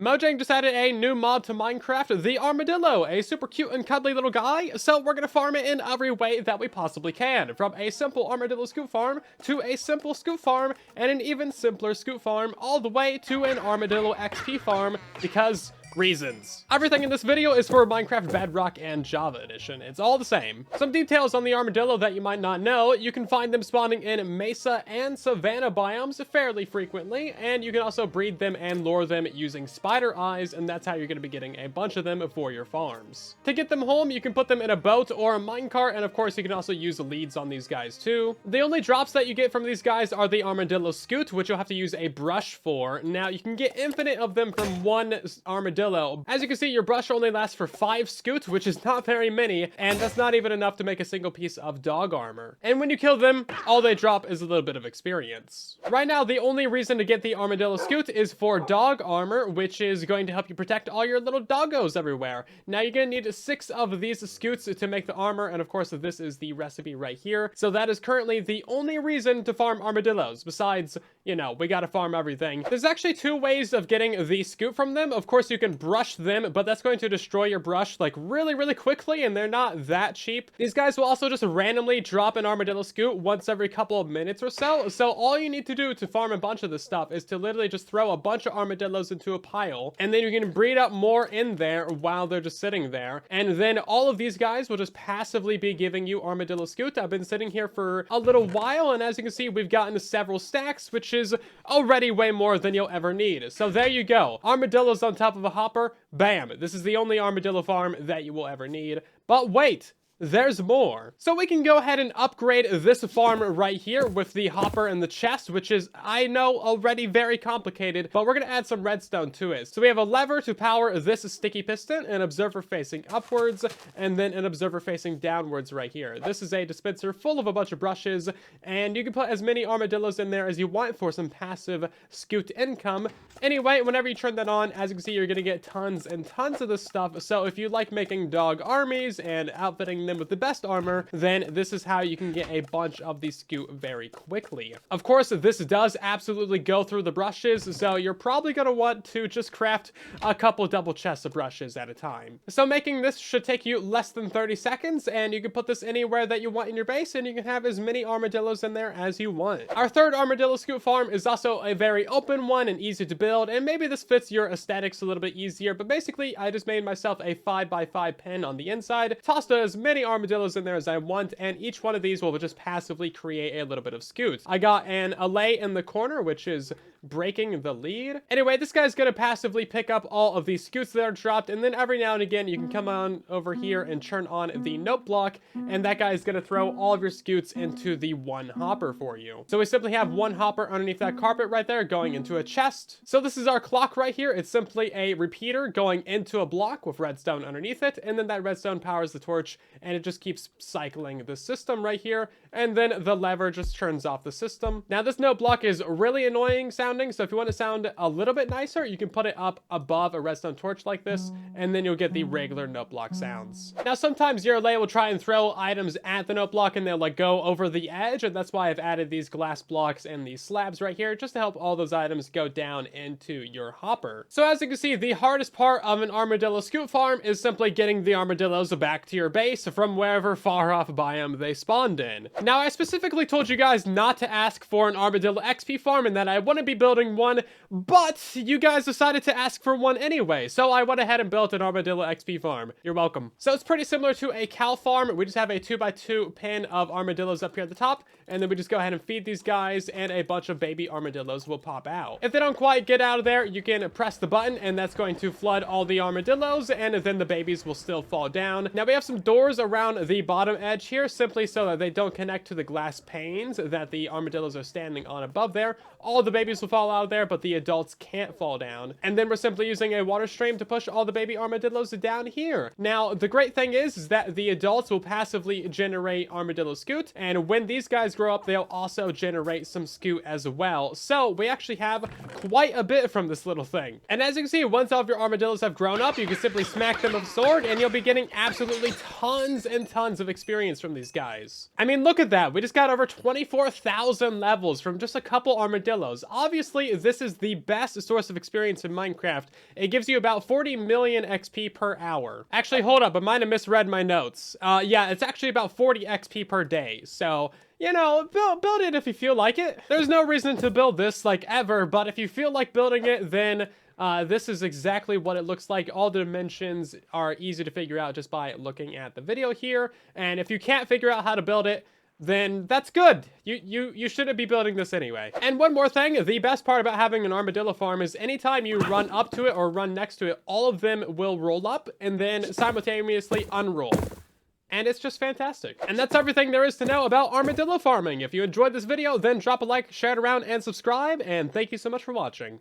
Mojang just added a new mod to Minecraft, the Armadillo, a super cute and cuddly little guy, so we're gonna farm it in every way that we possibly can, from a simple Armadillo Scute farm, to a simple Scute farm, and an even simpler Scute farm, all the way to an Armadillo XP farm, because reasons. Everything in this video is for Minecraft Bedrock and Java Edition. It's all the same. Some details on the Armadillo that you might not know: you can find them spawning in Mesa and Savanna biomes fairly frequently, and you can also breed them and lure them using spider eyes, and that's how you're going to be getting a bunch of them for your farms. To get them home, you can put them in a boat or a minecart, and of course you can also use leads on these guys too. The only drops that you get from these guys are the Armadillo Scute, which you'll have to use a brush for. Now, you can get infinite of them from one Armadillo. As you can see, your brush only lasts for 5 Scutes, which is not very many, and that's not even enough to make a single piece of dog armor. And when you kill them, all they drop is a little bit of experience. Right now, the only reason to get the Armadillo Scute is for dog armor, which is going to help you protect all your little doggos everywhere. Now, you're going to need 6 of these Scutes to make the armor, and of course, this is the recipe right here. So that is currently the only reason to farm armadillos, besides, you know, we gotta farm everything. There's actually 2 ways of getting the Scute from them. Of course, you can brush them, but that's going to destroy your brush like really quickly, and they're not that cheap. These guys will also just randomly drop an Armadillo Scute once every couple of minutes or so. So all you need to do to farm a bunch of this stuff is to literally just throw a bunch of armadillos into a pile, and then you can breed up more in there while they're just sitting there. And then all of these guys will just passively be giving you Armadillo Scute. I've been sitting here for a little while, and as you can see, we've gotten several stacks, which is already way more than you'll ever need. So there you go. Armadillos on top of a hopper. Bam. This is the only armadillo farm that you will ever need. But wait, there's more. So we can go ahead and upgrade this farm right here with the hopper and the chest, which is, I know, already very complicated, but we're going to add some redstone to it. So we have a lever to power this sticky piston, an observer facing upwards, and then an observer facing downwards right here. This is a dispenser full of a bunch of brushes, and you can put as many armadillos in there as you want for some passive Scute income. Anyway, whenever you turn that on, as you can see, you're going to get tons and tons of this stuff. So if you like making dog armies and outfitting them with the best armor, then this is how you can get a bunch of these Scute very quickly. Of course, this does absolutely go through the brushes, so you're probably going to want to just craft a couple double chests of brushes at a time. So making this should take you less than 30 seconds, and you can put this anywhere that you want in your base, and you can have as many armadillos in there as you want. Our third Armadillo Scute farm is also a very open one and easy to build, and maybe this fits your aesthetics a little bit easier, but basically I just made myself a 5x5 pen on the inside, tossed as many armadillos in there as I want, and each one of these will just passively create a little bit of Scute. I got an allay in the corner, which is breaking the lead. Anyway, this guy's gonna passively pick up all of these Scutes that are dropped, and then every now and again you can come on over here and turn on the note block, and that guy is gonna throw all of your Scutes into the one hopper for you. So we simply have one hopper underneath that carpet right there going into a chest. So this is our clock right here. It's simply a repeater going into a block with redstone underneath it, and then that redstone powers the torch, and it just keeps cycling the system right here, and then the lever just turns off the system. Now this note block is really annoying sounding, so if you want to sound a little bit nicer, you can put it up above a redstone torch like this, and then you'll get the regular note block sounds. Now sometimes your allay will try and throw items at the note block, and they'll like go over the edge, and that's why I've added these glass blocks and these slabs right here, just to help all those items go down into your hopper. So as you can see, the hardest part of an Armadillo Scute farm is simply getting the armadillos back to your base from wherever far off biome they spawned in. Now, I specifically told you guys not to ask for an Armadillo XP farm and that I wouldn't be building one, but you guys decided to ask for one anyway, so I went ahead and built an Armadillo XP farm. You're welcome. So it's pretty similar to a cow farm. We just have a 2x2 pin of armadillos up here at the top, and then we just go ahead and feed these guys, and a bunch of baby armadillos will pop out. If they don't quite get out of there, you can press the button, and that's going to flood all the armadillos, and then the babies will still fall down. Now we have some doors around the bottom edge here, simply so that they don't connect to the glass panes that the armadillos are standing on above there. All the babies will fall out of there, but the adults can't fall down. And then we're simply using a water stream to push all the baby armadillos down here. Now, the great thing is that the adults will passively generate Armadillo Scute, and when these guys grow up, they'll also generate some Scute as well. So we actually have quite a bit from this little thing. And as you can see, once all of your armadillos have grown up, you can simply smack them with a sword, and you'll be getting absolutely tons and tons of experience from these guys. I mean, look at that. We just got over 24,000 levels from just a couple armadillos. Obviously, this is the the best source of experience in Minecraft. It gives you about 40 million XP per hour. Actually, hold up, I might have misread my notes. Yeah, it's actually about 40 XP per day. So, you know, build it if you feel like it. There's no reason to build this, like, ever, but if you feel like building it, then this is exactly what it looks like. All the dimensions are easy to figure out just by looking at the video here. And if you can't figure out how to build it, then that's good. You shouldn't be building this anyway. And one more thing, the best part about having an armadillo farm is anytime you run up to it or run next to it, all of them will roll up and then simultaneously unroll. And it's just fantastic. And that's everything there is to know about armadillo farming. If you enjoyed this video, then drop a like, share it around, and subscribe. And thank you so much for watching.